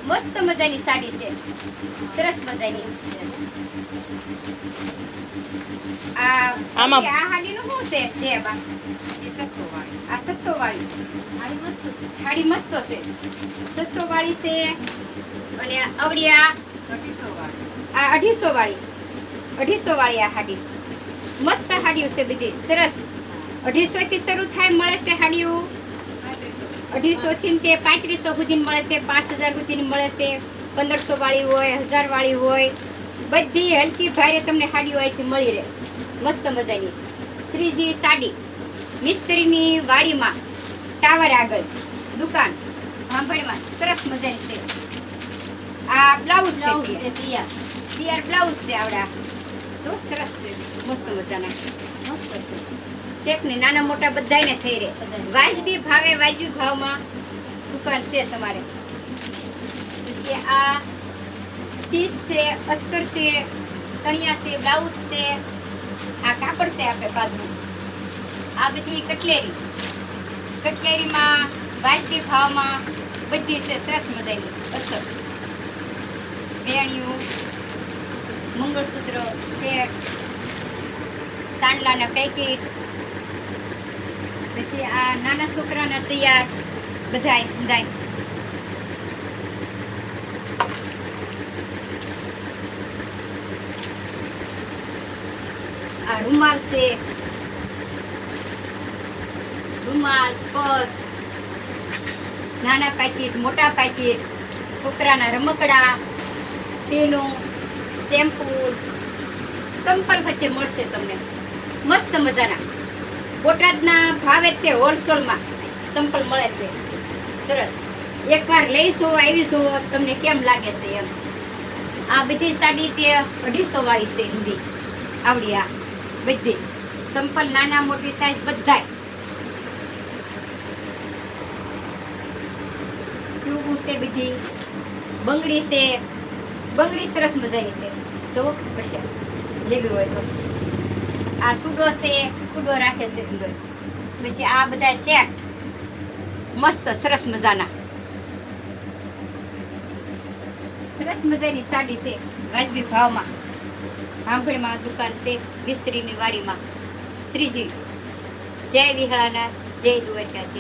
મસ્ત મજાની સાડી છે, સરસ મજાની. આમાં આ હાડીનું શું છે જે બા? આ 600 વાળી હાડી મસ્ત છે, 600 વાળી છે. અને અવડિયા આ 250 વાળી, 250 વાળી આ હાડી મસ્ત હાડીઓ છે, બધી સરસ. 250 થી શરૂ થાય મળે છે હાડીઓ, 250 થી તે 3500 સુધી મળે છે, 5000 સુધી મળે છે. 1500 વાળી હોય, 1000 વાળી હોય, બધી હલકી ભારે તમને હાડીઓ અહીંથી મળી રહે. મસ્ત મજાની શ્રીજી સાડી, મિસ્ત્રીની વાડીમાં, ટાવર આગળ દુકાન ભાંભણમાં, સરસ મજાની છે. આ બ્લાઉઝ છે, તૈયાર બ્લાઉઝ છે આવડા. જો સરસ છે, મસ્ત મજાના, મસ્ત છે. શેખને નાના મોટા બધાયને થઈ રહે, વાજબી ભાવે વાજબી ભાવમાં દુકાન છે તમારે. પછી આ પીસ છે, અસ્તર છે, સણિયા છે, બ્લાઉઝ છે, આ કાપડ છે આપણે પાછું. આ બધી કટલેરીમાં વાજબી ભાવમાં બધી છે, સરસ મજાની અસર. વેણિયું, મંગળસૂત્ર, સેટ, સાંડલાના પેકેટ, પછી આ નાના છોકરાના તૈયાર બધાય. આ રૂમાલ છે, રૂમાલ, પર્સ, નાના પેકેટ, મોટા પેકેટ, છોકરાના રમકડા, પેનો, શેમ્પૂ, સંપલ વચ્ચે મળશે તમને મસ્ત મજાના. બોટાદના ભાવે તે હોલસેલમાં સંપલ મળે છે, સરસ. એકવાર લઈ જો, આવી જો, તમને કેમ લાગે છે એમ. આ બધી સાડી તે 250 વાળી છે, હિન્દી આવડી. આ બધી સંપલ નાના મોટી સાઈઝ બધાય. ટ્યુબ છે, બધી બંગડી છે, બંગડી સરસ મજાની છે, જો પડશે લેવી હોય તો. આ સુડો છે, સુડો રાખે છે અંદર. પછી આ બધા સેટ મસ્ત સરસ મજાના, સરસ મજાની સાડી છે, વાજબી ભાવમાં. ભાંભણમાં દુકાન છે, મિસ્ત્રીની વાડીમાં, શ્રીજી. જય વિહળાના, જય દ્વારકાથી.